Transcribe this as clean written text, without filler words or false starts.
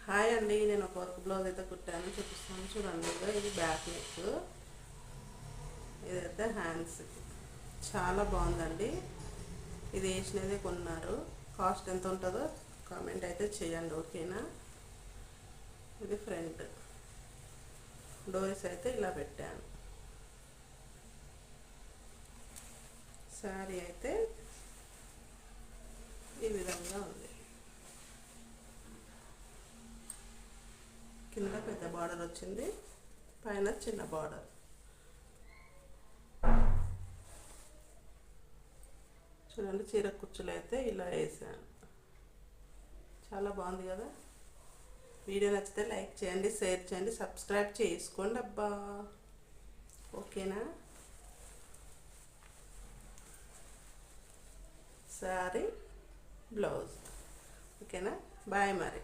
Hi అండి, నేను ఒక వర్క్ బ్లౌజ్ అయితే కుట్టాను, చూపిస్తాను చూడండి. ఇది బ్యాక్ నెక్, ఇదైతే హ్యాండ్స్. చాలా బాగుందండి. ఇది వేసినదే కొన్నారు. కాస్ట్ ఎంత ఉంటుందో కామెంట్ అయితే చేయండి, ఓకేనా. ఇది ఫ్రంట్ డోర్స్ అయితే ఇలా పెట్టాను. శారీ అయితే ఈ విధంగా ఉంది. కింద పెద్ద బార్డర్ వచ్చింది, పైన చిన్న బార్డర్. చూడండి, చీర కుచ్చులు అయితే ఇలా వేసాను. చాలా బాగుంది కదా. వీడియో నచ్చితే లైక్ చేయండి, షేర్ చేయండి, సబ్స్క్రైబ్ చేసుకోండి అబ్బా, ఓకేనా. శారీ బ్లౌజ్, ఓకేనా. బాయ్ మరి.